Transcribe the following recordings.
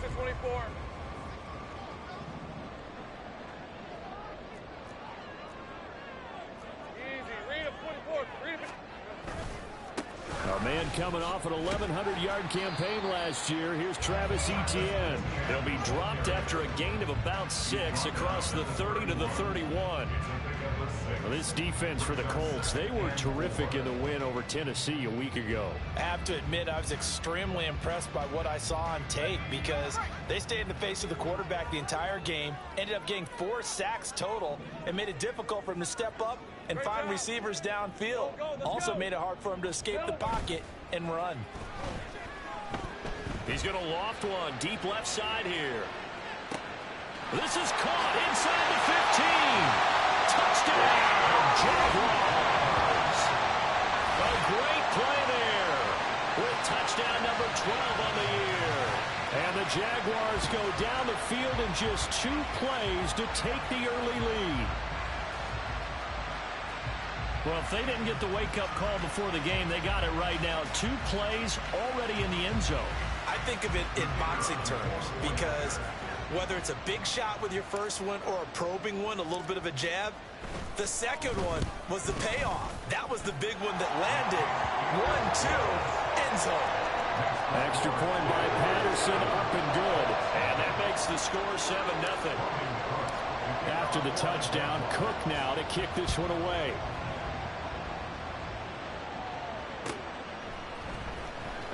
to 24. Easy. Read him, 24. Read him. A man coming off an 1,100-yard campaign last year. Here's Travis Etienne. He'll be dropped after a gain of about 6 across the 30 to the 31. Well, this defense for the Colts, they were terrific in the win over Tennessee a week ago. I have to admit, I was extremely impressed by what I saw on tape because they stayed in the face of the quarterback the entire game, ended up getting 4 sacks total, and made it difficult for him to step up and find receivers downfield. Also made it hard for him to escape the pocket and run. He's going to loft one deep left side here. This is caught inside the 15. Touchdown, Jaguars. A great play there with touchdown number 12 on the year. And the Jaguars go down the field in just 2 plays to take the early lead. Well, if they didn't get the wake-up call before the game, they got it right now. 2 plays already in the end zone. I think of it in boxing terms because whether it's a big shot with your first one or a probing one, a little bit of a jab, the second one was the payoff. That was the big one that landed. 1-2, end zone. Extra point by Patterson, up and good. And that makes the score 7-0. After the touchdown, Cook now to kick this one away.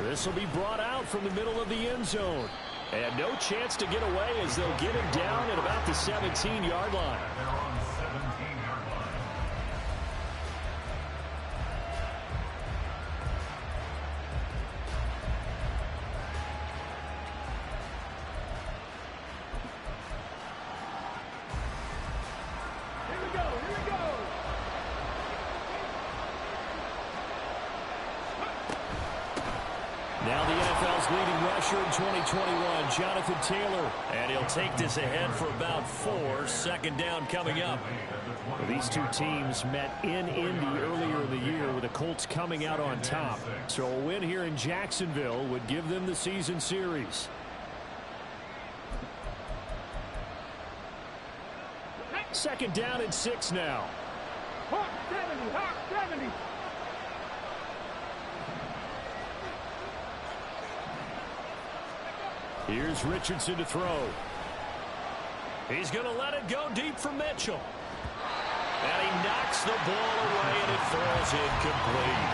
This will be brought out from the middle of the end zone. And no chance to get away as they'll get him down at about the 17-yard line. Now the NFL's leading rusher in 2021, Jonathan Taylor. And he'll take this ahead for about 4. Second down coming up. Well, these two teams met in Indy earlier in the year with the Colts coming out on top. So a win here in Jacksonville would give them the season series. Second down and 6 now. Hawk 70, Hawk 70. Here's Richardson to throw. He's going to let it go deep for Mitchell. And he knocks the ball away, and it falls incomplete.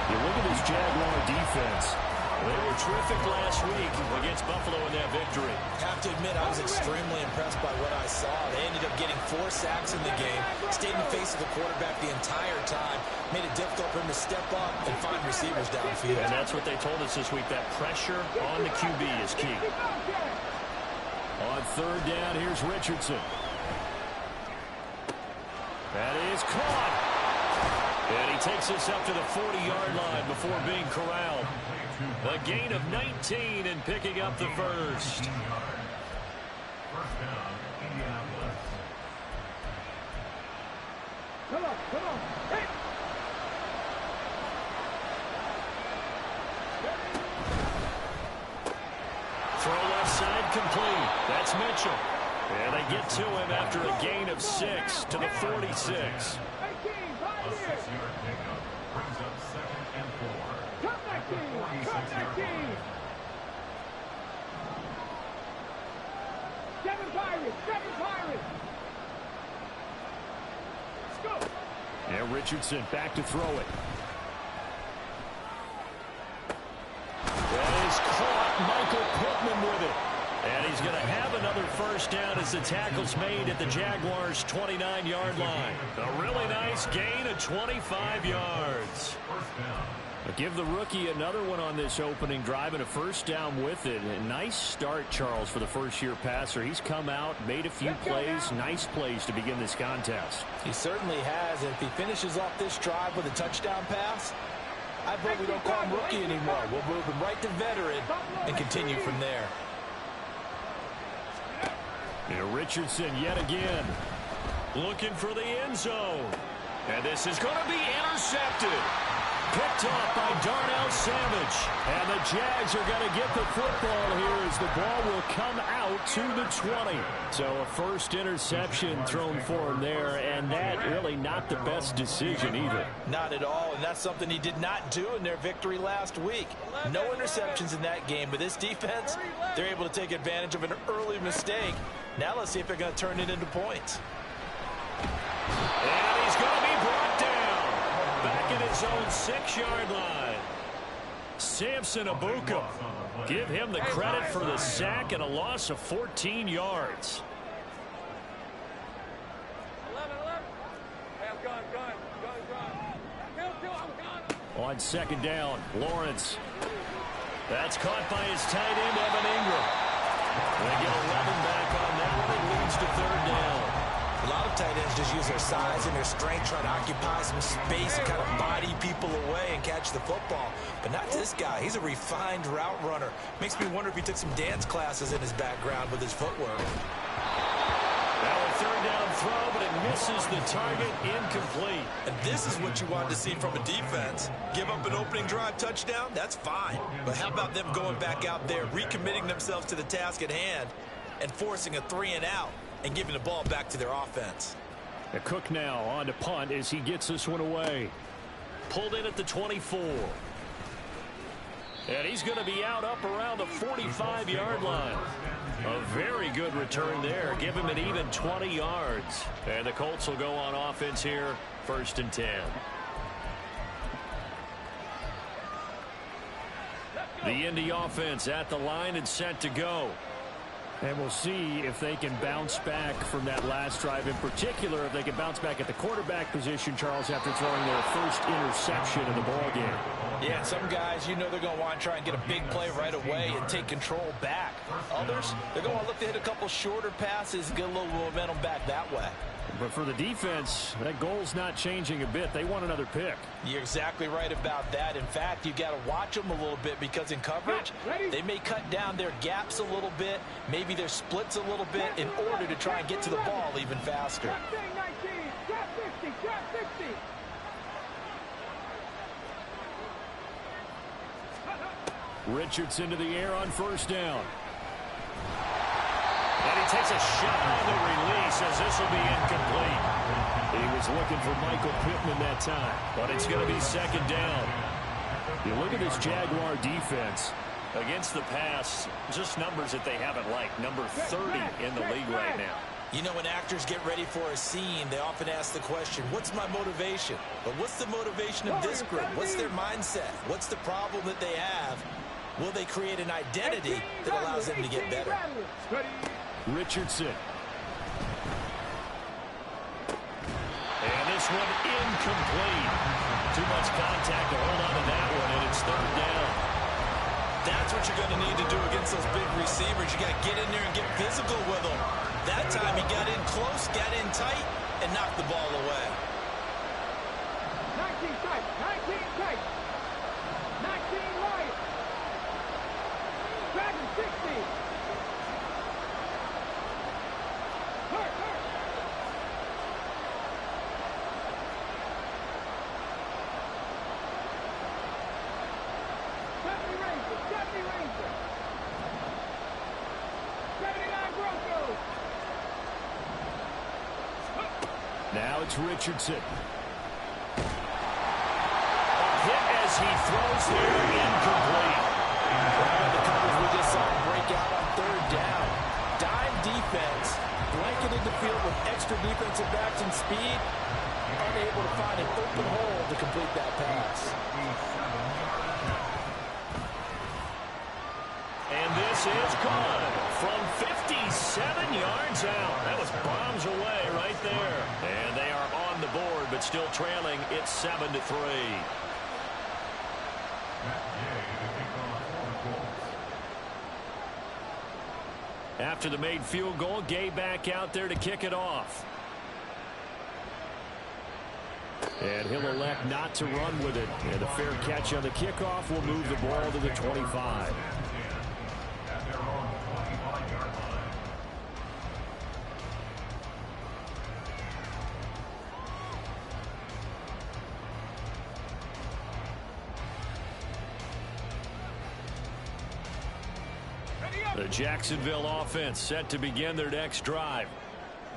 You look at this Jaguar defense. They were terrific last week against Buffalo in that victory. I have to admit, I was extremely impressed by what I saw. They ended up getting 4 sacks in the game, stayed in the face of the quarterback the entire time, made it difficult for him to step up and find receivers downfield. And that's what they told us this week, that pressure on the QB is key. On third down, here's Richardson. That is caught. And he takes us up to the 40-yard line before being corralled. A gain of 19 and picking up the first. Come on, come on. Hey. Throw left side complete. That's Mitchell. And they get to him after a gain of 6 to the 46. And Richardson back to throw it. That is caught. Michael Pittman with it. And he's going to have another first down as the tackle's made at the Jaguars' 29-yard line. A really nice gain of 25 yards. But give the rookie another one on this opening drive and a first down with it. A nice start, Charles, for the first-year passer. He's come out, made a few plays, nice plays to begin this contest. He certainly has. And if he finishes off this drive with a touchdown pass, I vote we don't call him rookie anymore. We'll move him right to veteran and continue from there. And Richardson yet again looking for the end zone. And this is going to be intercepted. Picked off by Darnell Savage. And the Jags are going to get the football here as the ball will come out to the 20. So a first interception thrown for him there, and that really not the best decision either. Not at all, and that's something he did not do in their victory last week. No interceptions in that game, but this defense, they're able to take advantage of an early mistake. Now let's see if they're going to turn it into points. And he's going to be brought down. Back at his own 6-yard line. Samson Abuka. Give him the credit for the sack and a loss of 14 yards. 11. Hey, I'm gone. On second down, Lawrence. That's caught by his tight end, Evan Ingram. They get 11 back on that one. It leads to third down. A lot of tight ends just use their size and their strength, trying to occupy some space and kind of body people away and catch the football. But not this guy. He's a refined route runner. Makes me wonder if he took some dance classes in his background with his footwork. Now a third down throw, but it misses the target, incomplete. And this is what you want to see from a defense. Give up an opening drive touchdown, that's fine. But how about them going back out there, recommitting themselves to the task at hand, and forcing a 3-and-out, and giving the ball back to their offense. A Cook now on to punt as he gets this one away. Pulled in at the 24. And he's going to be out up around the 45-yard line. A very good return there. Give him an even 20 yards. And the Colts will go on offense here, 1st and 10. The Indy offense at the line and set to go. And we'll see if they can bounce back from that last drive. In particular, if they can bounce back at the quarterback position, Charles, after throwing their first interception in the ballgame. Yeah, some guys, you know they're going to want to try and get a big play right away and take control back. Others, they're going to look to hit a couple shorter passes and get a little momentum back that way. But for the defense, that goal's not changing a bit. They want another pick. You're exactly right about that. In fact, you got to watch them a little bit because in coverage, they may cut down their gaps a little bit, maybe their splits a little bit in order to try and get to the ball even faster. Richardson to the air on first down. And he takes a shot on the release as this will be incomplete. He was looking for Michael Pittman that time, but it's going to be second down. You look at this Jaguar defense. Against the pass, just numbers that they haven't liked. Number 30 in the league right now. You know, when actors get ready for a scene, they often ask the question, what's my motivation? But what's the motivation of this group? What's their mindset? What's the problem that they have? Will they create an identity that allows them to get better? Richardson. And this one incomplete. Too much contact to hold on to that one, and it's third down. That's what you're going to need to do against those big receivers. You got to get in there and get physical with them. That time he got in close, got in tight, and knocked the ball away. 19 tight, 19 tight, 19 wide. Dragon 60. Now it's Richardson. A hit as he throws there, incomplete. Right, the coverage we just saw him break out on third down. Dime defense, blanketed the field with extra defensive backs and speed, unable to find an open hole to complete that pass. And this is gone from 57 yards out. That was bombs away right there. And they are on the board, but still trailing. It's 7-3. After the made field goal, Gay back out there to kick it off. And he'll elect not to run with it. And a fair catch on the kickoff will move the ball to the 25. Jacksonville offense set to begin their next drive.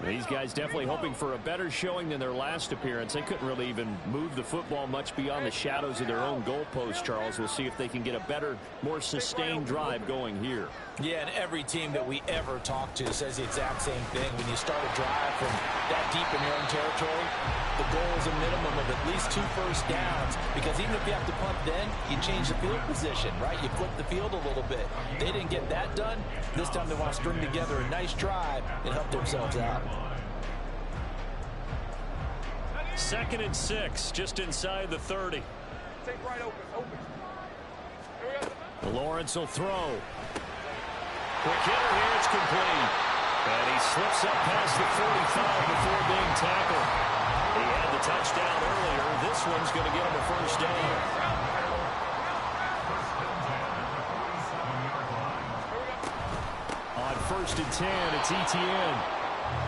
These guys definitely hoping for a better showing than their last appearance. They couldn't really even move the football much beyond the shadows of their own goalpost, Charles. We'll see if they can get a better, more sustained drive going here. Yeah, and every team that we ever talk to says the exact same thing. When you start a drive from that deep in your own territory, the goal is a minimum of at least 2 first downs, because even if you have to punt then, you change the field position, right? You flip the field a little bit. They didn't get that done. This time they want to string together a nice drive and help themselves out. 2nd and 6, just inside the 30. Take right open. Lawrence will throw. Quick hitter here, it's complete. And he slips up past the 45 before being tackled. He had the touchdown earlier. This one's going to get him a first down. On 1st and 10, it's Etienne.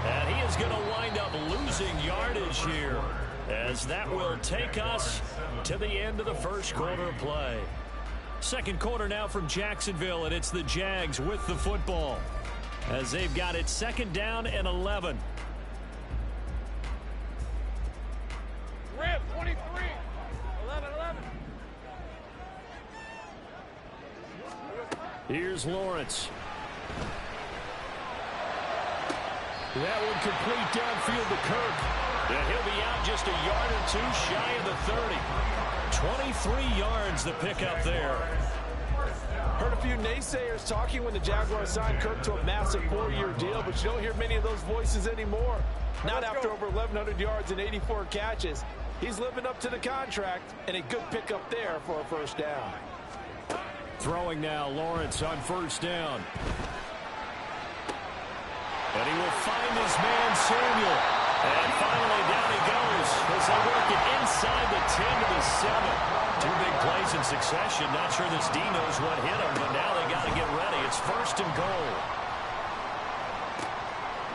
And he is going to wind up losing yardage here, as that will take us to the end of the first quarter of play. Second quarter now from Jacksonville, and it's the Jags with the football, as they've got it 2nd down and 11. Rip, 23. 11. Here's Lawrence. That one complete downfield to Kirk. And he'll be out just a yard or 2 shy of the 30. 23 yards the pickup there. Heard a few naysayers talking when the Jaguars signed Kirk to a massive 4-year deal, but you don't hear many of those voices anymore. Not after over 1,100 yards and 84 catches. He's living up to the contract, and a good pickup there for a first down. Throwing now, Lawrence on 1st down. And he will find his man, Samuel. And finally, down he goes as they work it inside the 10 to the 7. 2 big plays in succession. Not sure this D knows what hit him, but now they got to get ready. It's 1st and goal.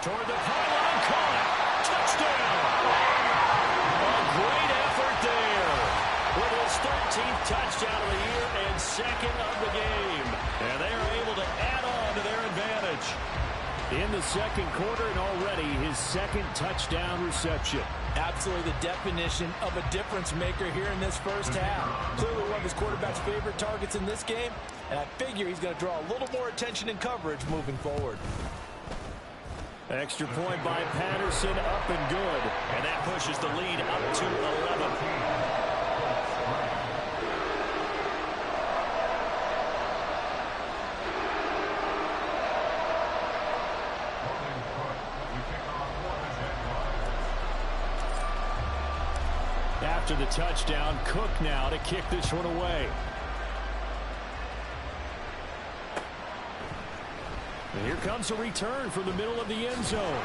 Toward the pylon, caught. Touchdown. A great effort there. With his 13th touchdown of the year and 2nd of the game. And they are able to add on to their advantage in the second quarter, and already his 2nd touchdown reception. Absolutely the definition of a difference maker here in this first half. Clearly one of his quarterback's favorite targets in this game, and I figure he's going to draw a little more attention and coverage moving forward. Extra point by Patterson, up and good. And that pushes the lead up to 11. After the touchdown, Cook now to kick this one away. And here comes a return from the middle of the end zone.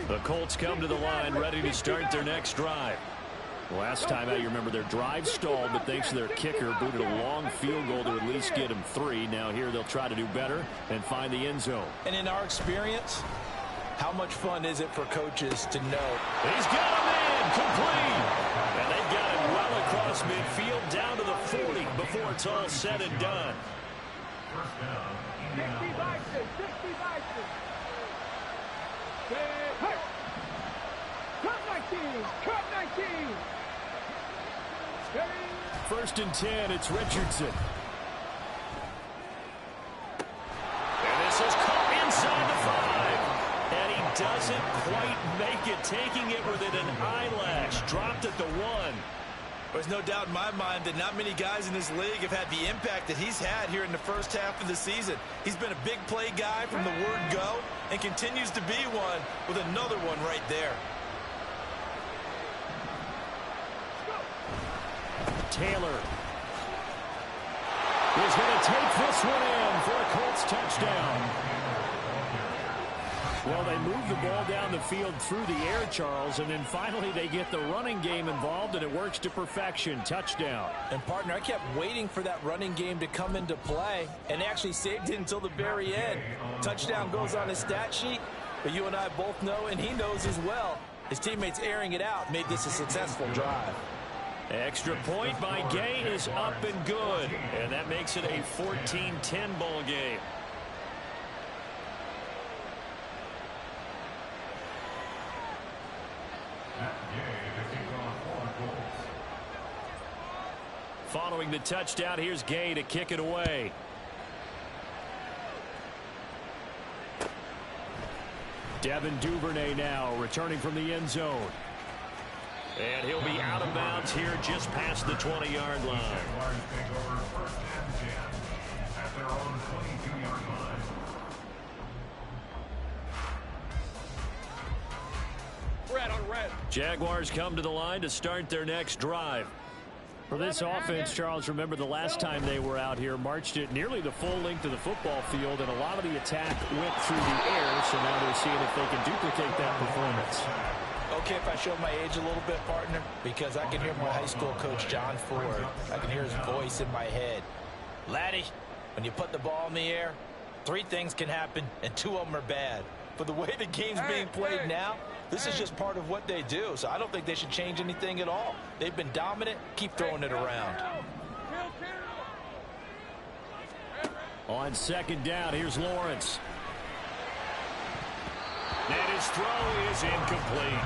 The Colts come to the line ready to start their next drive. Last time out, you remember their drive stalled, but thanks to their kicker, booted a long field goal to at least get them 3. Now here they'll try to do better and find the end zone. And in our experience, how much fun is it for coaches to know? He's got him in, complete. And they've got him well across midfield down to the 40 before it's all said and done. 65. Cut 19. 1st and 10, it's Richardson. And this is caught inside the 5. And he doesn't quite make it, taking it within an eyelash. Dropped at the 1. There's no doubt in my mind that not many guys in this league have had the impact that he's had here in the first half of the season. He's been a big play guy from the word go and continues to be one with another one right there. Taylor is going to take this one in for a Colts touchdown. Well, they move the ball down the field through the air, Charles, and then finally they get the running game involved, and it works to perfection. Touchdown. And, partner, I kept waiting for that running game to come into play, and actually saved it until the very end. Touchdown goes on his stat sheet, but you and I both know, and he knows as well, his teammates airing it out made this a successful drive. Extra point by Gay is up and good, and that makes it a 14-10 ball game. Following the touchdown, here's Gay to kick it away. Devin Duvernay now returning from the end zone. And he'll be out of bounds here just past the 20-yard line. Red on red. Jaguars come to the line to start their next drive. For this offense, Charles, remember the last time they were out here, marched it nearly the full length of the football field, and a lot of the attack went through the air, so now they're seeing if they can duplicate that performance. Okay, if I show my age a little bit, partner, because I can hear my high school coach, John Ford. I can hear his voice in my head. Laddie, when you put the ball in the air, 3 things can happen, and 2 of them are bad. But the way the game's being played now, this is just part of what they do, so I don't think they should change anything at all. They've been dominant. Keep throwing it around. On second down, here's Lawrence. And his throw is incomplete.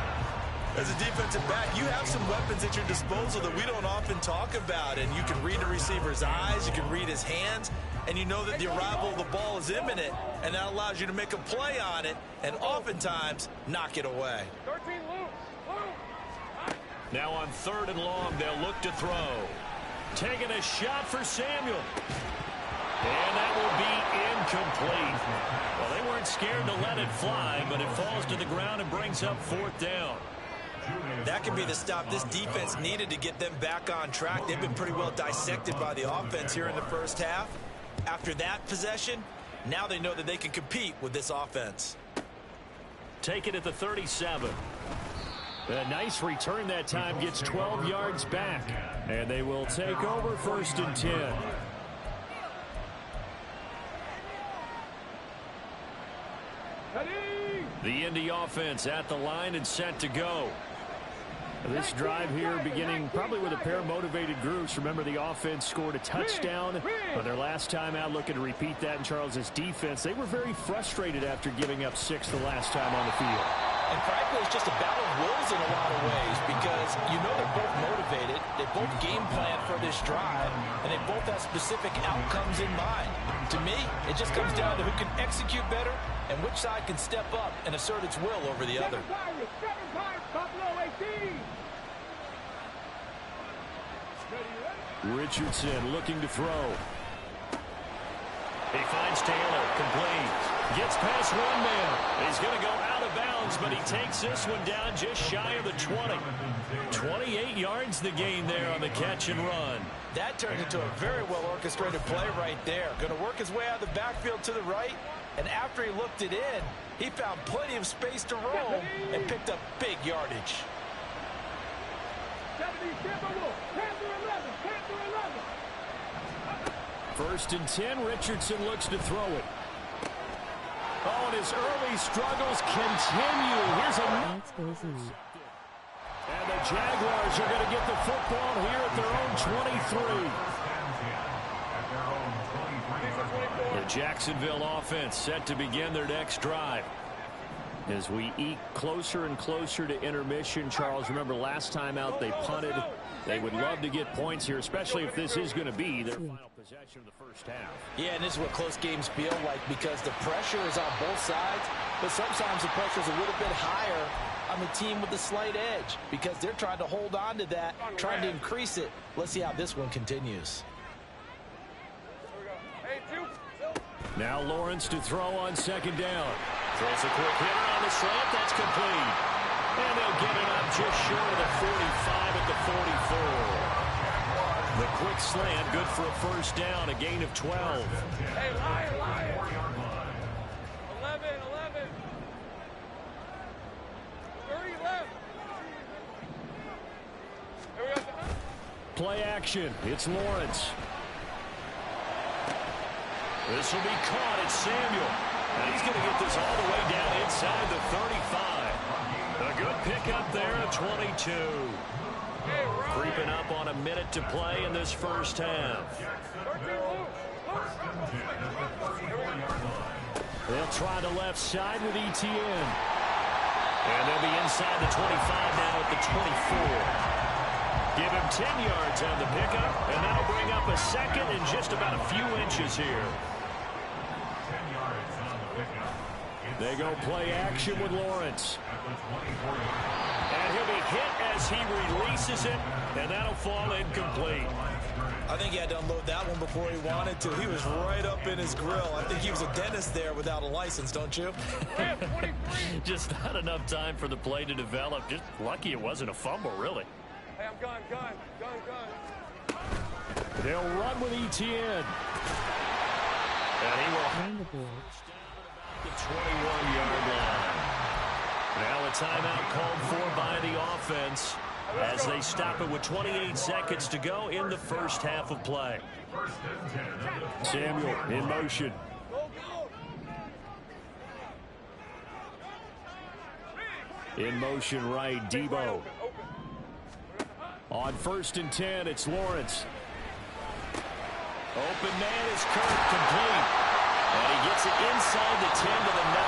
As a defensive back, you have some weapons at your disposal that we don't often talk about, and you can read the receiver's eyes, you can read his hands, and you know that the arrival of the ball is imminent, and that allows you to make a play on it and oftentimes knock it away. 13 loose. Now on 3rd and long, they'll look to throw. Taking a shot for Samuel. And that will be incomplete. Well, they weren't scared to let it fly, but it falls to the ground and brings up 4th down. That could be the stop this defense needed to get them back on track. They've been pretty well dissected by the offense here in the first half. After that possession, now they know that they can compete with this offense. Take it at the 37. A nice return that time, gets 12 yards back. And they will take over 1st and 10. The Indy offense at the line and set to go. This drive here beginning probably with a pair of motivated groups. Remember, the offense scored a touchdown on their last time out, looking to repeat that in Charles's defense. They were very frustrated after giving up 6 the last time on the field. And frankly, it's just a battle of wills in a lot of ways, because you know they're both motivated, they both game plan for this drive, and they both have specific outcomes in mind. To me, it just comes down to who can execute better and which side can step up and assert its will over the other. Richardson looking to throw. He finds Taylor, complete. Gets past one man. He's going to go out of bounds, but he takes this one down just shy of the 20. 28 yards the gain there on the catch and run. That turned into a very well orchestrated play right there. Going to work his way out of the backfield to the right, and after he looked it in, he found plenty of space to roam and picked up big yardage. 1st and 10, Richardson looks to throw it. Oh, and his early struggles continue. Here's a... And the Jaguars are going to get the football here at their own 23. The Jacksonville offense set to begin their next drive. As we eke closer and closer to intermission, Charles, remember last time out they punted. They would love to get points here, especially if this is going to be their final possession of the first half. Yeah, and this is what close games feel like, because the pressure is on both sides, but sometimes the pressure is a little bit higher on the team with the slight edge, because they're trying to hold on to that, trying to increase it. Let's see how this one continues. Now Lawrence to throw on 2nd down. Throws a quick hitter on the slant. That's complete. And they'll get it up just short of the 45 at the 44. The quick slant, good for a 1st down, a gain of 12. Hey, Lion. 11. Play action. It's Lawrence. This will be caught. It's Samuel. And he's going to get this all the way down inside the 35. A good pickup there at 22. Creeping up on a minute to play in this first half. They'll try the left side with ETN. And they'll be inside the 25 now at the 24. Give him 10 yards on the pickup, and that'll bring up a second and just about a few inches here. They go play action with Lawrence. And he'll be hit as he releases it, and that'll fall incomplete. I think he had to unload that one before he wanted to. He was right up in his grill. I think he was a dentist there without a license, don't you? Just not enough time for the play to develop. Just lucky it wasn't a fumble, really. Hey, I'm gone. They'll run with ETN. And he will hand the ball the 21-yard line. Now a timeout called for by the offense as they stop it with 28 seconds to go in the first half of play. Samuel in motion. In motion right, Debo. On 1st and 10, it's Lawrence. Open man is Kirk, complete. And he gets it inside the 10 to the 9.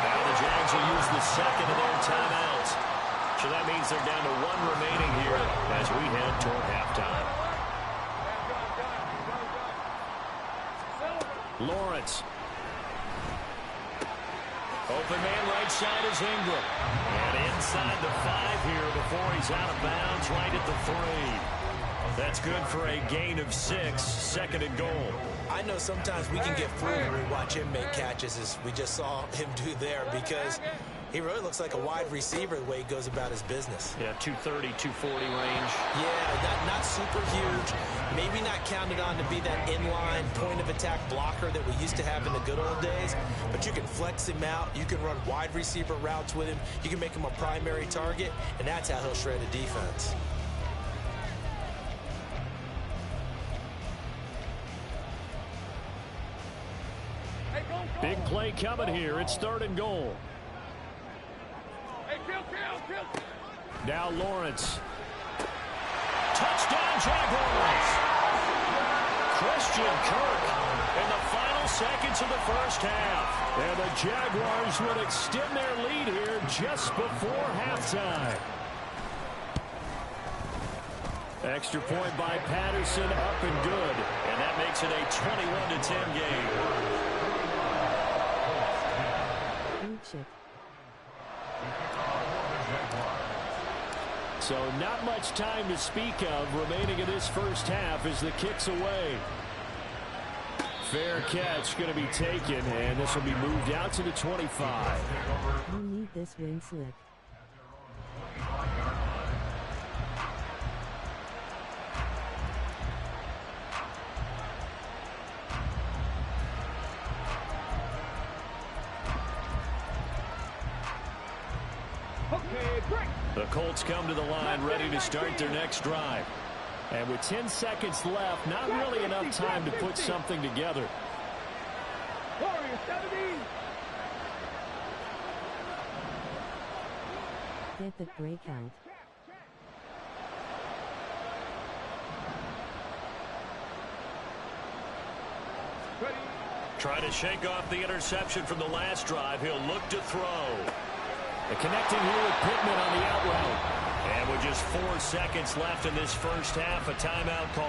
Now the Jags will use the second of their timeouts. So that means they're down to 1 remaining here as we head toward halftime. Lawrence. Open man right side is Ingram. And inside the 5 here before he's out of bounds right at the 3. That's good for a gain of 6, 2nd and goal. I know sometimes we can get fooled when we watch him make catches as we just saw him do there because he really looks like a wide receiver the way he goes about his business. Yeah, 230, 240 range. Yeah, not super huge. Maybe not counted on to be that inline point-of-attack blocker that we used to have in the good old days, but you can flex him out. You can run wide receiver routes with him. You can make him a primary target, and that's how he'll shred a defense. Big play coming here. It's 3rd and goal. Hey, kill. Now Lawrence. Touchdown, Jaguars. Christian Kirk in the final seconds of the first half. And the Jaguars would extend their lead here just before halftime. Extra point by Patterson, up and good. And that makes it a 21-10 game. So not much time to speak of remaining in this first half as the kick's away. Fair catch going to be taken, and this will be moved out to the 25. You need this wing slip. The Colts come to the line ready to start their next drive. And with 10 seconds left, not really enough time to put something together. Warriors 17. Get the breakout. Try to shake off the interception from the last drive. He'll look to throw. And connecting here with Pittman on the out route. And with just 4 seconds left in this first half, a timeout call.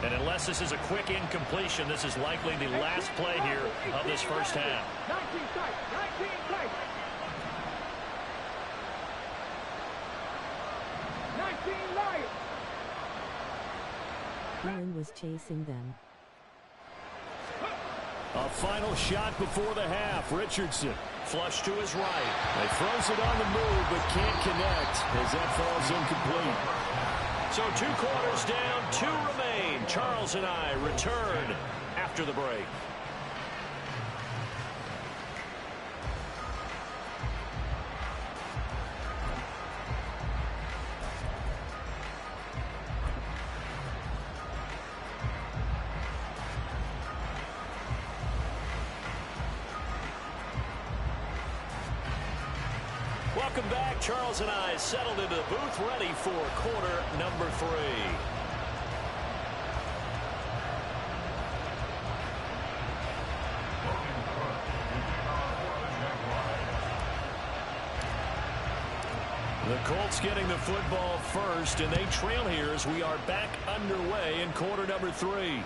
And unless this is a quick incompletion, this is likely the last play here of this first half. 19 strikes. 19 strikes. 19 Lions. Allen was chasing them. A final shot before the half. Richardson flush to his right. They throws it on the move but can't connect as that falls incomplete. So 2 quarters down, 2 remain. Charles and I return after the break. Welcome back. Charles and I settled into the booth, ready for quarter number 3. The Colts getting the football first, and they trail here as we are back underway in quarter number 3.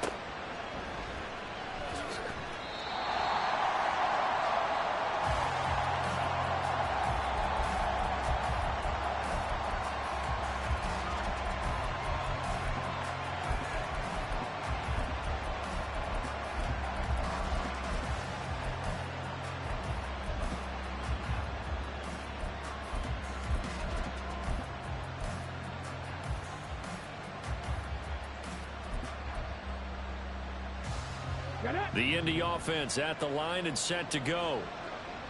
The Indy offense at the line and set to go.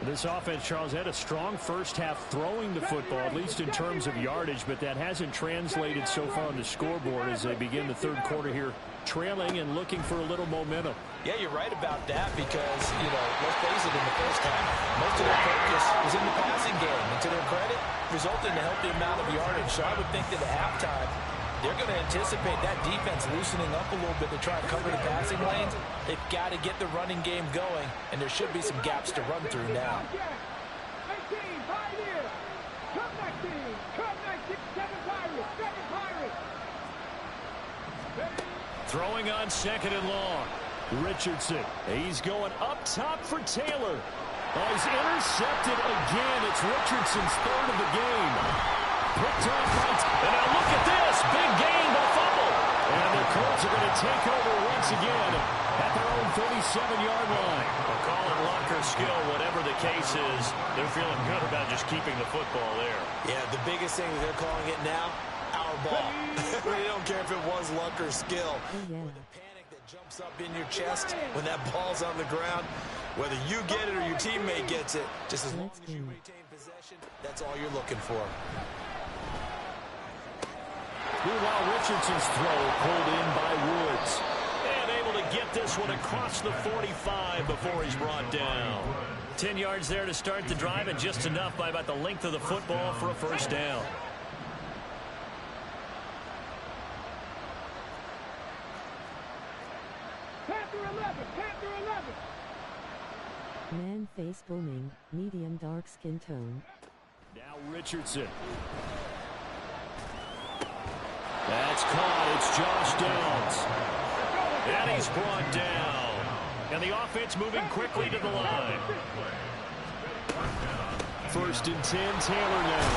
This offense, Charles, had a strong first half throwing the football, at least in terms of yardage, but that hasn't translated so far on the scoreboard as they begin the third quarter here, trailing and looking for a little momentum. Yeah, you're right about that because, let's face it, in the first half, most of their focus was in the passing game. And to their credit, resulted in a healthy amount of yardage. So I would think that at halftime, they're going to anticipate that defense loosening up a little bit to try and cover the passing lanes. They've got to get the running game going, and there should be some gaps to run through now. Throwing on 2nd and long. Richardson. He's going up top for Taylor. Oh, he's intercepted again. It's Richardson's 3rd of the game. Picked off right. And now look at this. Big gain, but fumble. And the Colts are going to take over once again at their own 37-yard line. Well, call it luck or skill, whatever the case is. They're feeling good about just keeping the football there. Yeah, the biggest thing that they're calling it now, our ball. They don't care if it was luck or skill. Oh, yeah. The panic that jumps up in your chest when that ball's on the ground, whether you get it or your teammate gets it, just as long as you retain possession, that's all you're looking for. Meanwhile, Richardson's throw pulled in by Woods. And able to get this one across the 45 before he's brought down. 10 yards there to start the drive, and just enough by about the length of the football for a first down. Man face booming, medium dark skin tone. Now Richardson. That's caught. It's Josh Downs. And he's brought down. And the offense moving quickly to the line. 1st and 10, Taylor now.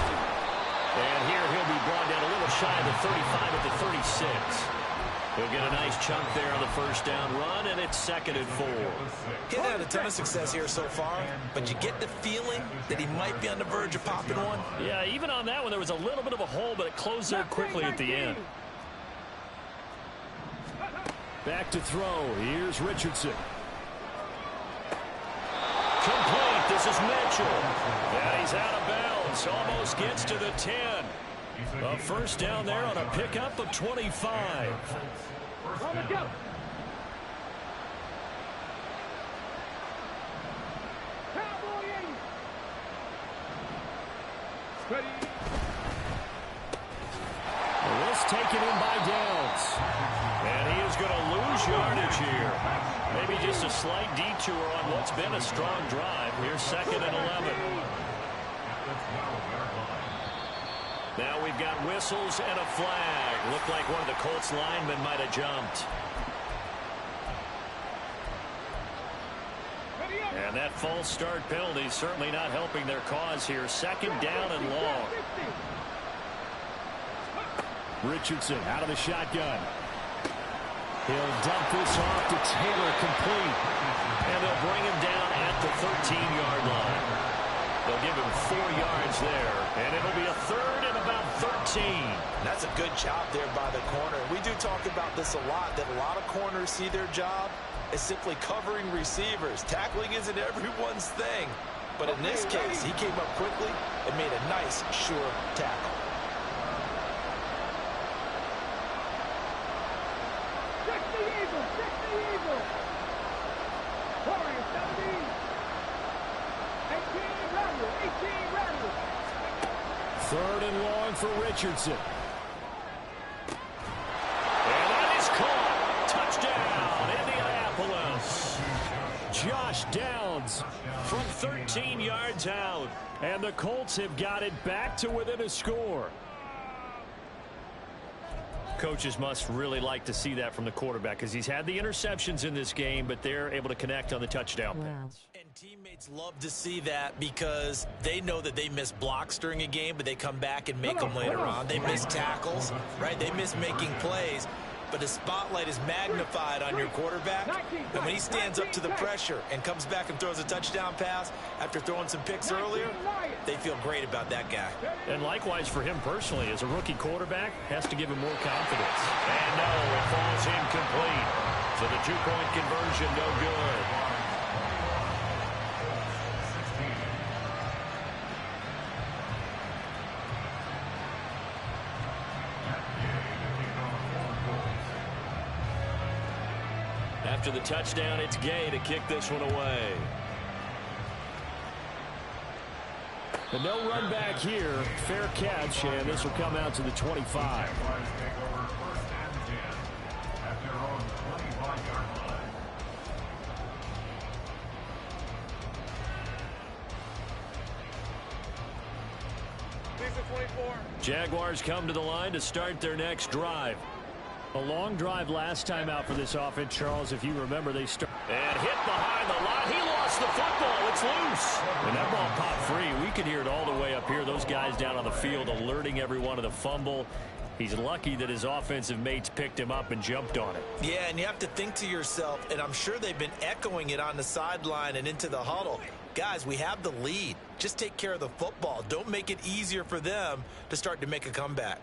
And here he'll be brought down a little shy of the 35 at the 36. He'll get a nice chunk there on the first down run, and it's 2nd and 4. He's had a ton of success here so far, but you get the feeling that he might be on the verge of popping one. Yeah, even on that one, there was a little bit of a hole, but it closed up quickly at the end. Back to throw. Here's Richardson. Complete. This is Mitchell. And he's out of bounds. Almost gets to the 10. A first down there on a pickup of 25. On the go. Cowboy 80. Ready. This taken in by Downs. And he is going to lose yardage here. Maybe just a slight detour on what's been a strong drive. Here's 2nd and 11. Now we've got whistles and a flag. Looked like one of the Colts linemen might have jumped. And that false start penalty certainly not helping their cause here. 2nd down and long. Richardson out of the shotgun. He'll dump this off to Taylor, complete. And they'll bring him down at the 13-yard line. They'll give him 4 yards there. And it'll be a 3rd and about 13. That's a good job there by the corner. We do talk about this a lot, that a lot of corners see their job as simply covering receivers. Tackling isn't everyone's thing. But in this case, he came up quickly and made a nice, sure tackle. Third and long for Richardson. And that is caught. Touchdown, Indianapolis. Josh Downs From 13 yards out. And the Colts have got it back to within a score. Coaches must really like to see that from the quarterback because he's had the interceptions in this game, but they're able to connect on the touchdown. Wow. And teammates love to see that because they know that they miss blocks during a game, but they come back and make them later on. They miss tackles, right? They miss making plays. But the spotlight is magnified on your quarterback. And when he stands up to the pressure and comes back and throws a touchdown pass after throwing some picks earlier, they feel great about that guy. And likewise for him personally, as a rookie quarterback, has to give him more confidence. And no, it falls incomplete. So the two-point conversion, no good. After the touchdown, it's Gay to kick this one away. And no run back here. Fair catch, and this will come out to the 25. Jaguars come to the line to start their next drive. A long drive last time out for this offense, Charles. If you remember, they start And hit behind the line. He lost the football. It's loose. when that ball popped free. We could hear it all the way up here. Those guys down on the field alerting everyone of the fumble. He's lucky that his offensive mates picked him up and jumped on it. Yeah, and you have to think to yourself, and I'm sure they've been echoing it on the sideline and into the huddle. Guys, we have the lead. Just take care of the football. Don't make it easier for them to start to make a comeback.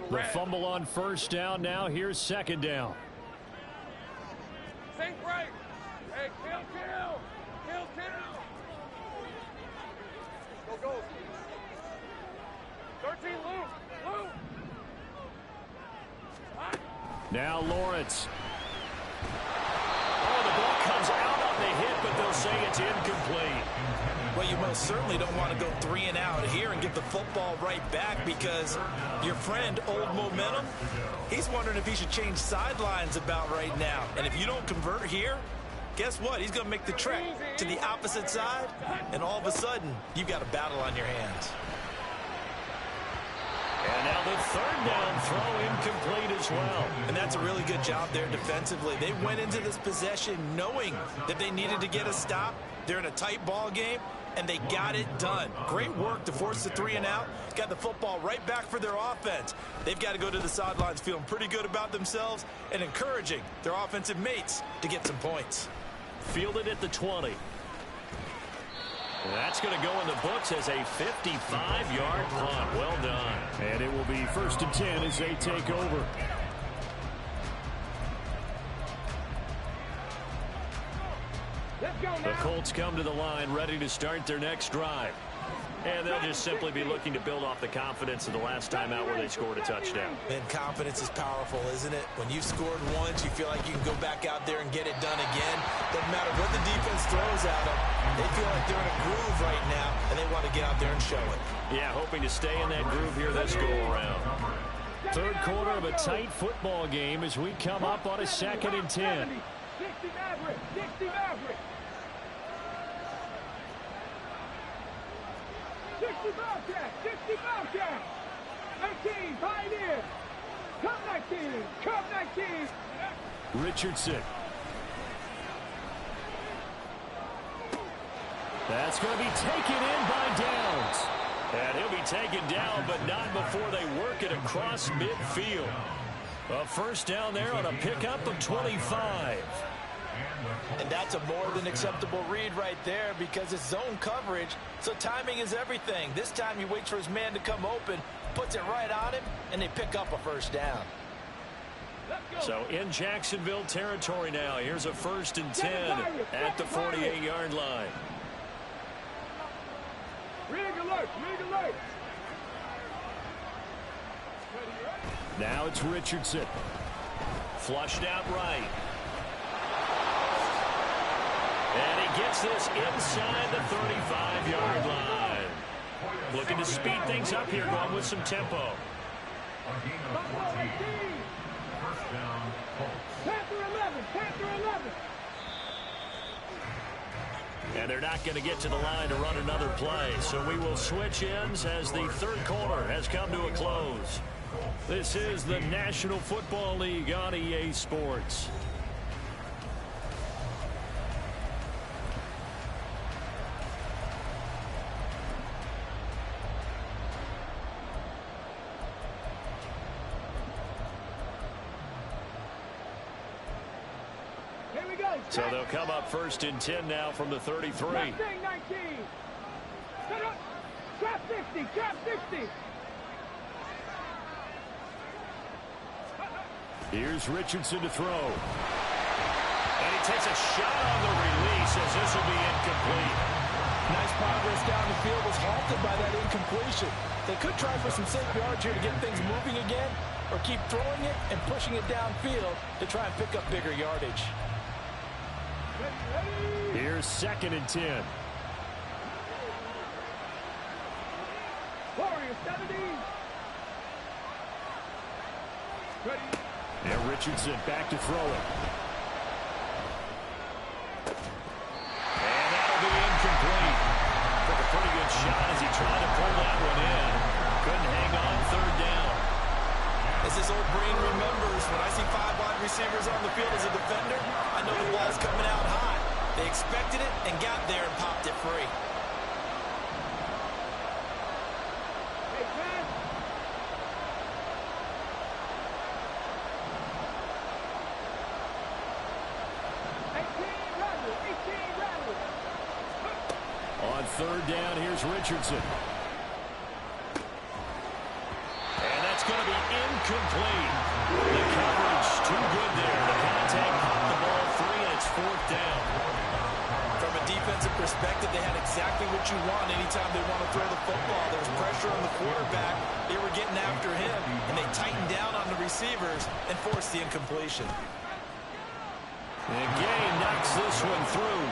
The fumble on first down. Now here's second down. Think right. Hey, kill. Go. 13, Luke. Now Lawrence. Oh, the ball comes out on the hit, but they'll say it's incomplete. Well, you most certainly don't want to go 3 and out here and give the football right back because your friend, Old Momentum, he's wondering if he should change sidelines about right now. And if you don't convert here, guess what? He's going to make the trek to the opposite side, and all of a sudden, you've got a battle on your hands. And now the third down throw incomplete as well. And that's a really good job there defensively. They went into this possession knowing that they needed to get a stop. They're in a tight ball game, and they got it done. Great work to force the 3 and out. Got the football right back for their offense. They've got to go to the sidelines feeling pretty good about themselves and encouraging their offensive mates to get some points. Fielded at the 20. That's going to go in the books as a 55-yard punt. Well done. And it will be 1st and 10 as they take over. Let's go The now. Colts come to the line ready to start their next drive. And they'll just simply be looking to build off the confidence of the last time out where they scored a touchdown. And confidence is powerful, isn't it? When you've scored once, you feel like you can go back out there and get it done again. Doesn't matter what the defense throws at them. They feel like they're in a groove right now, and they want to get out there and show it. Yeah, hoping to stay in that groove here this go-around. Third quarter of a tight football game as we come up on a 2nd and 10. 60 Maverick. 60 Maverick. 60 Bobcat. 60 Bobcat. 19, Pioneer. Come 19. Richardson. That's going to be taken in by Downs. And he'll be taken down, but not before they work it across midfield. A first down there on a pickup of 25. And that's a more than acceptable read right there because it's zone coverage, so timing is everything. This time he waits for his man to come open, puts it right on him, and they pick up a first down. So in Jacksonville territory now. Here's a 1st and 10 at the 48-yard line. Rig alert, rig alert. Now it's Richardson. Flushed out right. And he gets this inside the 35-yard line. Looking to speed things up here, going with some tempo. Panther 11, Panther 11. And they're not going to get to the line to run another play. So we will switch ends as the third quarter has come to a close. This is the National Football League on EA Sports. So they'll come up 1st and 10 now from the 33. 19. Set up. Trap 50, trap 50. Here's Richardson to throw. And he takes a shot on the release as this will be incomplete. Nice progress down the field was halted by that incompletion. They could try for some safe yards here to get things moving again, or keep throwing it and pushing it downfield to try and pick up bigger yardage. Here's 2nd and 10. Warrior 70. Ready. And Richardson back to throw it. And that'll be incomplete. Took a pretty good shot as he tried to pull that one in. Couldn't hang on 3rd down. As his old brain remembers, when I see 5 wide receivers on the field as a defender, I know the ball's coming out high. They expected it and got there and popped it free. Hey, pass. On 3rd down, here's Richardson. And that's going to be incomplete. The coverage too good there. The contact caught the ball free, and it's 4th down. From a defensive perspective, they had exactly what you want anytime they want to throw the football. There was pressure on the quarterback. They were getting after him, and they tightened down on the receivers and forced the incompletion. And Gay knocks this one through.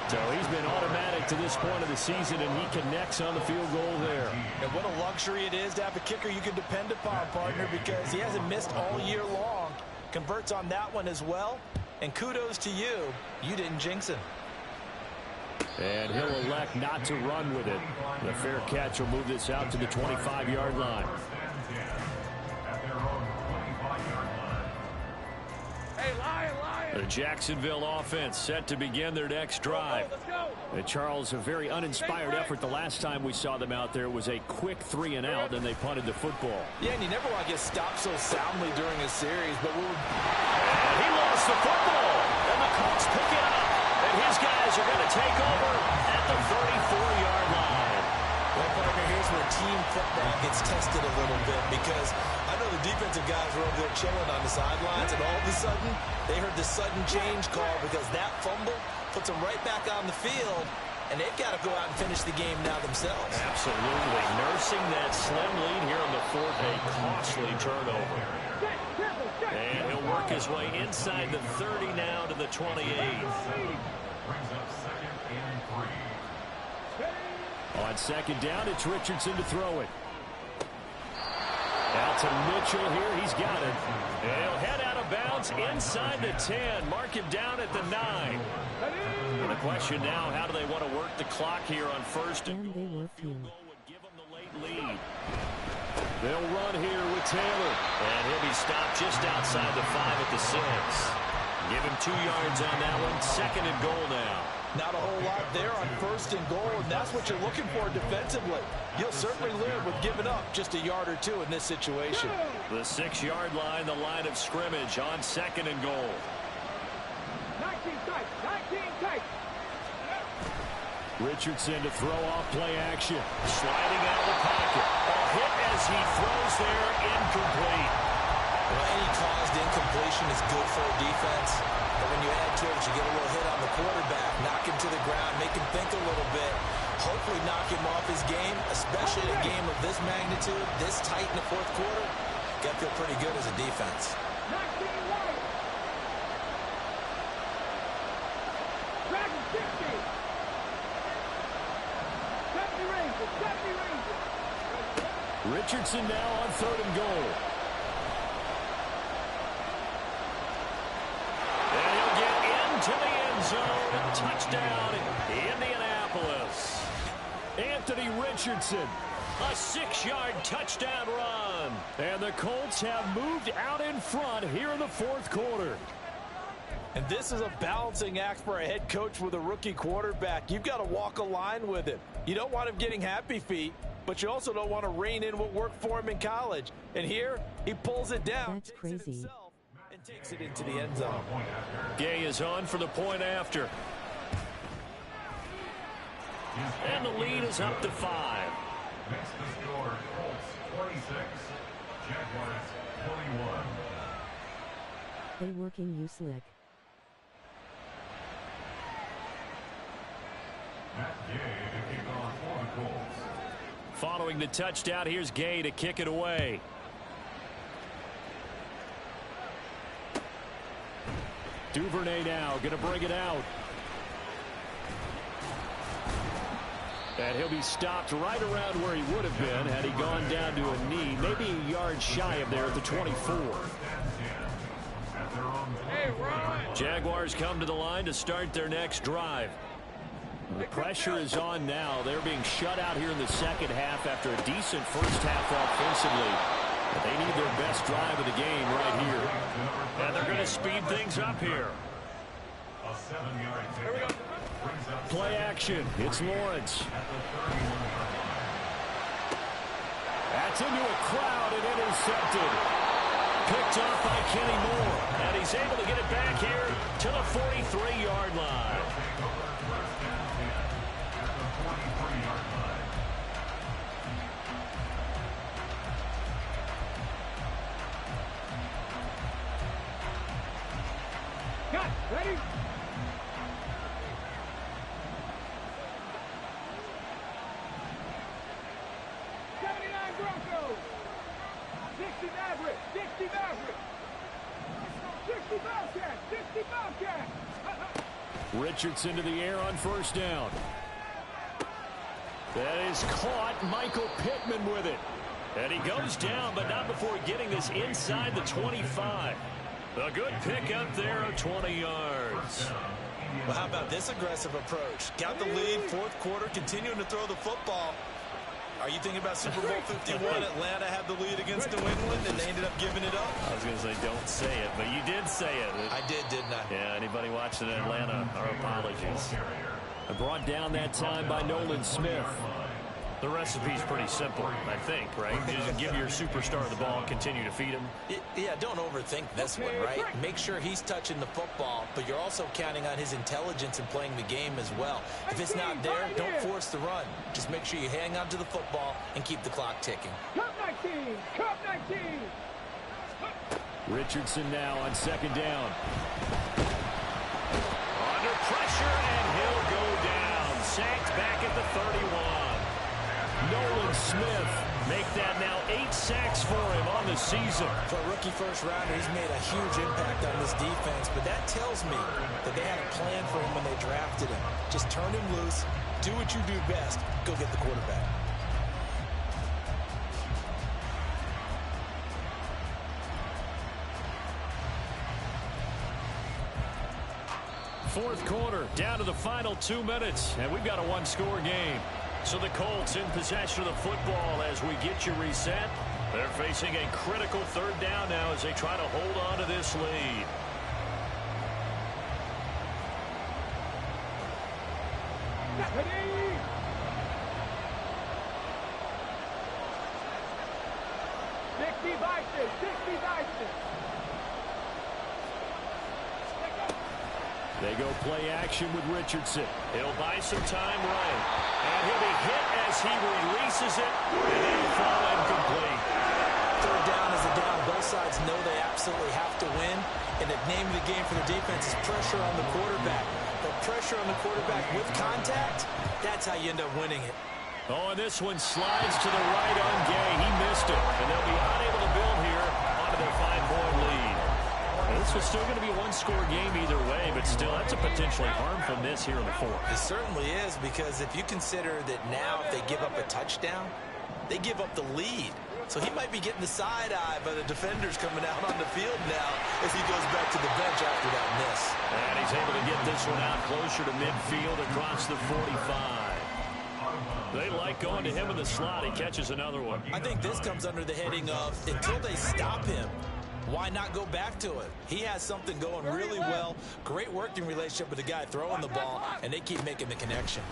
So he's been automatic to this point of the season, and he connects on the field goal there. And what a luxury it is to have a kicker you can depend upon, partner, because he hasn't missed all year long. Converts on that one as well. And kudos to you. You didn't jinx him. And he'll elect not to run with it. The fair catch will move this out to the 25-yard line. Hey, lion. The Jacksonville offense set to begin their next drive. And Charles, a very uninspired effort the last time we saw them out there. Was a quick 3 and out, then they punted the football. Yeah, and you never want to get stopped so soundly during a series, but And he lost the football. And the Colts pick it up. And his guys are going to take over at the 34-yard line. Well, partner, here's where team football gets tested a little bit because I know the defensive guys were over there chilling on the sidelines, and all of a sudden, they heard the sudden change call because that fumble puts them right back on the field, and they've got to go out and finish the game now themselves. Absolutely. Nursing that slim lead here in the 4th, a costly turnover. And he'll work his way inside the 30 now to the 28. On 2nd down, it's Richardson to throw it. Out to Mitchell here. He's got it. And he'll head out of bounds inside the 10. Mark him down at the 9. And the question now, how do they want to work the clock here on 1st and goal? And they were few. Would give them the late lead. They'll run here with Taylor. And he'll be stopped just outside the 5 at the 6. Give him 2 yards on that one. 2nd and goal now. not a whole lot there on 1st and goal, and that's what you're looking for defensively. You'll certainly live with giving up just a yard or two in this situation. The 6-yard line, the line of scrimmage on 2nd and goal. 19 tight. 19 tight. Richardson to throw off play action. Sliding out of the pocket. A hit as he throws there, incomplete. Well, any caused incompletion is good for a defense. But when you add to it, you get a little hit on the quarterback, knock him to the ground, make him think a little bit, hopefully knock him off his game, especially in a game of this magnitude, this tight in the fourth quarter. Got to feel pretty good as a defense. 19 right. Dragon 50. 70 Rangers. 70 Rangers. Richardson now on 3rd and goal. And he'll get into the end zone. Touchdown, Indianapolis. Anthony Richardson. A 6-yard touchdown run. And the Colts have moved out in front here in the fourth quarter. And this is a balancing act for a head coach with a rookie quarterback. You've got to walk a line with him. You don't want him getting happy feet, but you also don't want to rein in what worked for him in college. And here, he pulls it down. That's crazy. And takes it into the end zone. Gay is on for the point after. And the lead is up to 5. Next to score, Colts 46, Jaguars 21. They working you slick. Matt Gay to kick off for the Colts. Following the touchdown, here's Gay to kick it away. Duvernay now going to bring it out. And he'll be stopped right around where he would have been had he gone down to a knee, maybe a yard shy of there at the 24. Hey, Ron. Jaguars come to the line to start their next drive. The pressure is on now. They're being shut out here in the second half after a decent first half offensively. But they need their best drive of the game right here. And they're going to speed things up here. A 7-yard pickup brings up Play action. It's Lawrence. at the 31-yard line. That's into a crowd and intercepted. Picked off by Kenny Moore. And he's able to get it back here to the 43-yard line. Take over first and 10 at the 43-yard line. Cut. Ready? Broncos. 60 Maverick. 60 Maverick. 60 Bobcat. 60 Bobcat. Richardson to the air on first down. That is caught. Michael Pittman with it. And he goes down, but not before getting this inside the 25. A good pickup there of 20 yards. Well, how about this aggressive approach? Got the lead, fourth quarter, continuing to throw the football. Are you thinking about Super Bowl 51? Atlanta had the lead against New England, and they ended up giving it up? I was going to say, don't say it, but you did say it. I didn't I? Yeah, anybody watching Atlanta, our apologies. Brought down that time by Nolan Smith. The recipe's pretty simple, I think, right? Just give your superstar the ball, continue to feed him. Yeah, don't overthink this one, right? Make sure he's touching the football, but you're also counting on his intelligence in playing the game as well. If it's not there, don't force the run. Just make sure you hang on to the football and keep the clock ticking. Cup 19. Cup 19. Richardson now on second down. Under pressure, and he'll go down. Sacked back at the 31. Nolan Smith. Make that now 8 sacks for him on the season. For a rookie first rounder, he's made a huge impact on this defense, but that tells me that they had a plan for him when they drafted him. Just turn him loose, do what you do best, go get the quarterback. Fourth quarter, down to the final 2 minutes, and we've got a one-score game. So the Colts in possession of the football as we get you reset. They're facing a critical third down now as they try to hold on to this lead. Ready? Sixty Bison. 60 Bison. They go play action with Richardson. He'll buy some time right. And he'll be hit as he releases it. And it'll fall incomplete. Third down is a down. Both sides know they absolutely have to win. And the name of the game for the defense is pressure on the quarterback. But pressure on the quarterback with contact, that's how you end up winning it. Oh, and this one slides to the right on Gay. He missed it. And they'll be unable to build here onto their 5-point lead. Well, this was still going to be a one-score game either way, but still, that's a potentially harmful miss here in the fourth. It certainly is, because if you consider that now if they give up a touchdown, they give up the lead. So he might be getting the side eye by the defenders coming out on the field now as he goes back to the bench after that miss. And he's able to get this one out closer to midfield across the 45. They like going to him in the slot. He catches another one. I think this comes under the heading of until they stop him, why not go back to it? He has something going really well. Great working relationship with the guy throwing the ball, and they keep making the connection.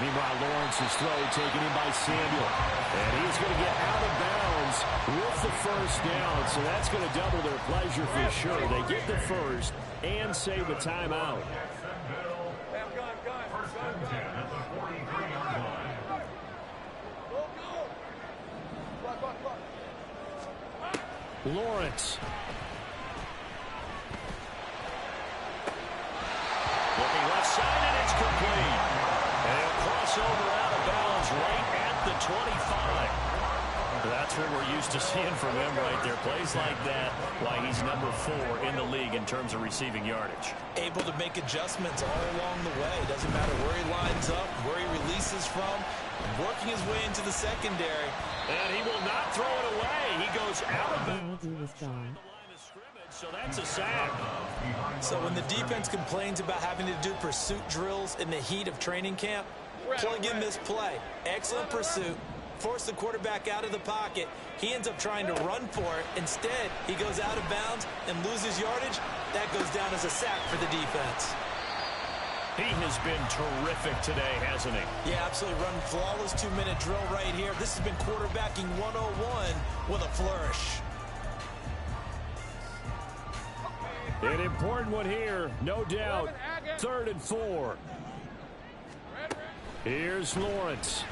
Meanwhile, Lawrence's throw taken in by Samuel. And he's going to get out of bounds with the first down. So that's going to double their pleasure for sure. They get the first and save a timeout. First and 10 at the 43-yard line. Lawrence. Looking left side, and it's complete. And he'll cross over out of bounds right at the 25. That's what we're used to seeing from him right there. Plays like that, why he's number 4 in the league in terms of receiving yardage. Able to make adjustments all along the way. Doesn't matter where he lines up, where he releases from, working his way into the secondary. And he will not throw it away. He goes out of bounds. Penalty was gone. So that's a sack. So when the defense complains about having to do pursuit drills in the heat of training camp, plug in this play. Excellent pursuit. Force the quarterback out of the pocket. He ends up trying to run for it. Instead, he goes out of bounds and loses yardage. That goes down as a sack for the defense. He has been terrific today, hasn't he? Yeah, absolutely. Run flawless 2-minute drill right here. This has been quarterbacking 101 with a flourish. An important one here, no doubt. 3rd and 4. Here's Lawrence.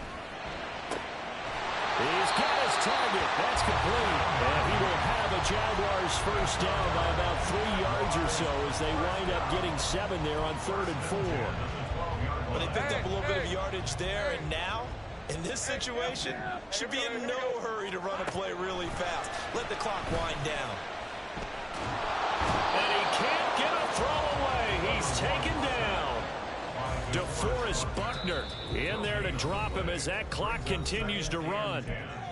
He's got his target. That's complete. And he will have a Jaguars first down by about 3 yards or so as they wind up getting 7 there on 3rd and 4. Well, they picked up a little bit of yardage there, and now, in this situation, should be in no hurry to run a play really fast. Let the clock wind down. And he can't get a throw away. He's taken down. DeForest Buckner in there to drop him as that clock continues to run.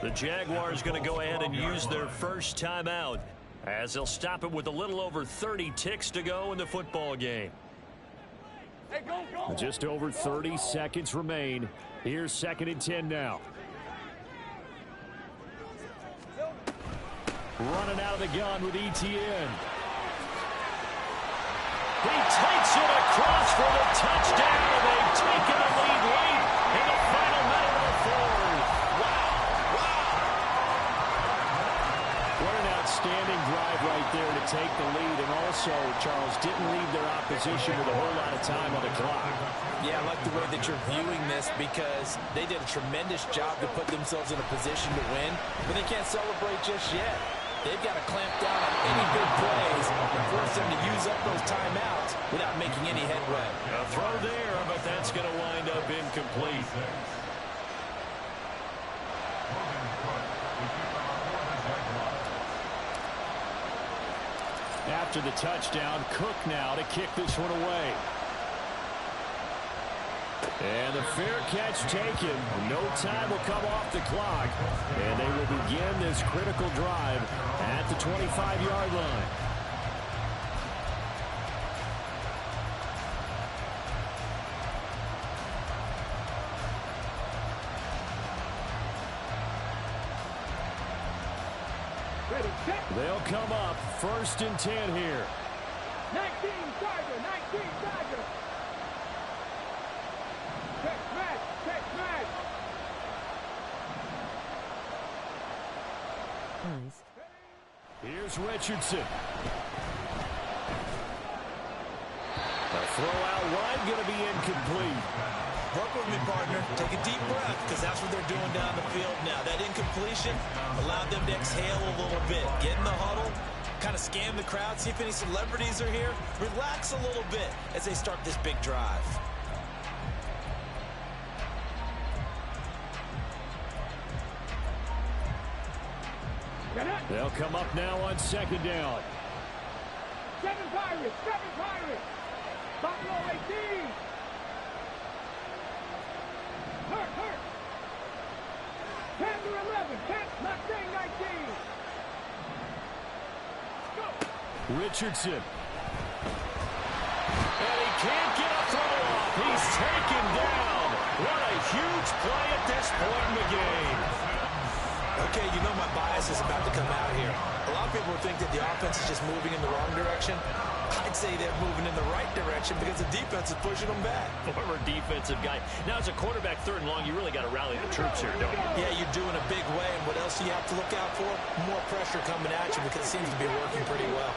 The Jaguars going to go ahead and use their first timeout as they'll stop it with a little over 30 ticks to go in the football game. Just over 30 seconds remain. Here's 2nd and 10 now. Running out of the gun with ETN. He takes it across for the touchdown, and they've taken a lead late in the final minute of the fourth. Wow. What an outstanding drive right there to take the lead, and also, Charles, didn't leave their opposition with a whole lot of time on the clock. Yeah, I like the way that you're viewing this because they did a tremendous job to put themselves in a position to win, but they can't celebrate just yet. They've got to clamp down on any big plays and force them to use up those timeouts without making any headway. A throw there, but that's going to wind up incomplete. After the touchdown, Cook now to kick this one away. And the fair catch taken. No time will come off the clock. And they will begin this critical drive at the 25-yard line. They'll come up 1st and 10 here. 19 Tiger, 19 Tiger. Check smash, check smash. Nice. Here's Richardson. The throw out wide going to be incomplete. Work with me, partner. Take a deep breath, because that's what they're doing down the field now. That incompletion allowed them to exhale a little bit. Get in the huddle, kind of scan the crowd, see if any celebrities are here. Relax a little bit as they start this big drive. They'll come up now on second down. 7 Pirates, 7 Pirates. Buffalo 18. Hurt. 10 to 11, 10, Mustang 19. Go. Richardson. And he can't get a throw off. He's taken down. What a huge play at this point in the game. Okay, you know my bias is about to come out here. A lot of people think that the offense is just moving in the wrong direction. I'd say they're moving in the right direction because the defense is pushing them back. Former defensive guy. Now, as a quarterback, 3rd and long, you really got to rally the troops here, don't you? Yeah, you do in a big way. And what else do you have to look out for? More pressure coming at you because it seems to be working pretty well.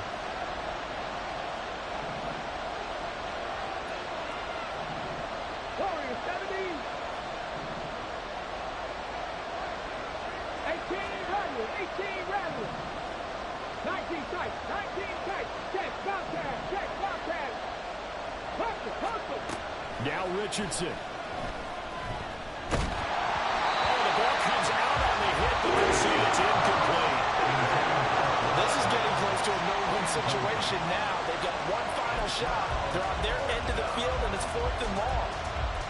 Warriors 70. 18 rattle. 19 tight. 19 tight. Check, Bobcat. Hustle. Now Richardson. Oh, the ball comes out on the hit, but they say it's incomplete. This is getting close to a no-win situation now. They've got one final shot. They're on their end of the field, and it's 4th and long.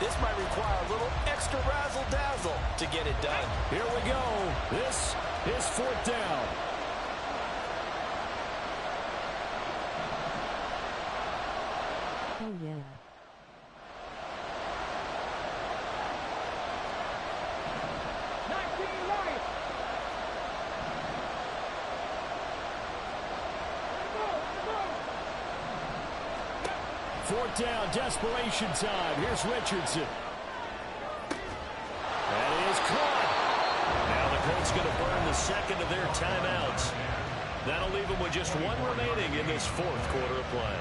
This might require a little extra razzle-dazzle to get it done. Here we go. This is 4th down. Oh yeah. Fourth down, desperation time. Here's Richardson. That is caught. Now the Colts going to burn the second of their timeouts. That'll leave them with just one remaining in this 4th quarter of play.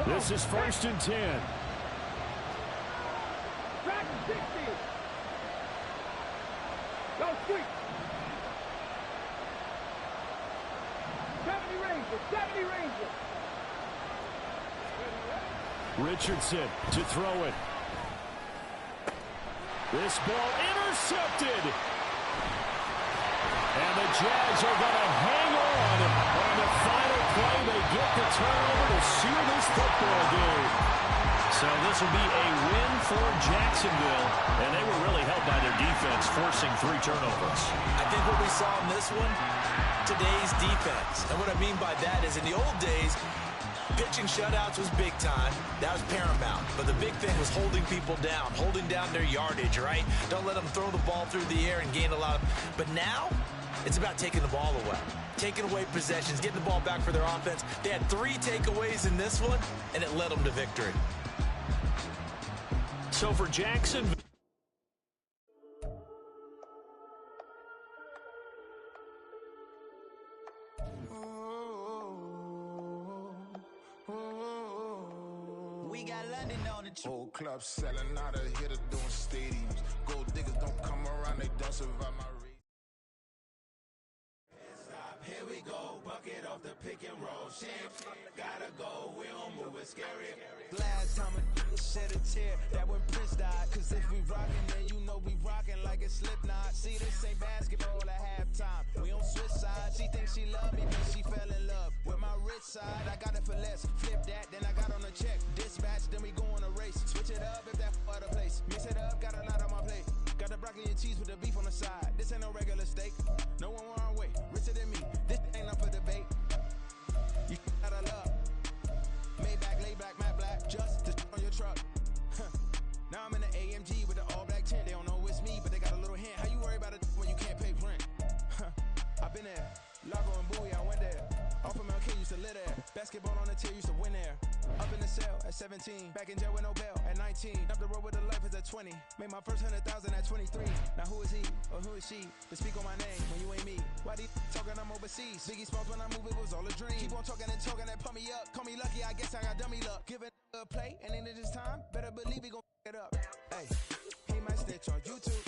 This is 1st and 10. Track 60. Go street. 70 Rangers. Richardson to throw it. This ball intercepted. And the Jags are going to hang on the final play. They get the turnover to seal this football game. So this will be a win for Jacksonville, and they were really helped by their defense, forcing 3 turnovers. I think what we saw in this one, today's defense. And what I mean by that is in the old days, pitching shutouts was big time. That was paramount. But the big thing was holding people down, holding down their yardage, right? Don't let them throw the ball through the air and gain a lot of... But now, it's about taking the ball away. Taking away possessions, getting the ball back for their offense. They had 3 takeaways in this one, and it led them to victory. So for Jacksonville... We got London on the trip. Old club selling out of hitter doing stadiums. Gold diggers don't come around, they don't survive my reach. Here we go, bucket off the pick and roll. Shit, gotta go, we don't move it scary. Last time a shed a tear, that when Prince died. Cause if we rockin', then you know we rockin' like a Slipknot. See, this ain't basketball at halftime. We on switch sides. She thinks she love me, but she fell in love with my rich side. I got it for less. Flip that, then I got on a check. Dispatch, then we go on a race. Switch it up if that other place. Mix it up, got a lot on my plate. Got the broccoli and cheese with the beef on the side. This ain't no regular steak. No one wrong way. Richer than me. This ain't up for debate. You out of love. Maybach, lay black, matte black. Just to on your truck. Now I'm in the AMG with the all black tint. They don't know it's me, but they got a little hint. How you worry about it when you can't pay rent? I've been there. Lago and Bowie, I went there. Off of Mel K used to to live there. Basketball on the tier, used to win there. Up in the cell at 17. Back in jail with no bail at 19. Up the road with a life is at 20. Made my first 100,000 at 23. Now who is he or who is she to speak on my name when you ain't me? Why these talking I'm overseas? Biggie Smalls when I move it was all a dream. Keep on talking and pump me up. Call me lucky, I guess I got dummy luck. Give it a play and in this time, better believe he gon' it up. Hey, he might snitch on YouTube.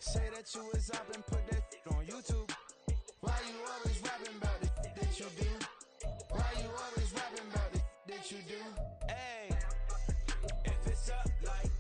Say that you was up and put that on YouTube. Why you always rapping about it that you do? Why you always rapping about it that you do? Hey, if it's up like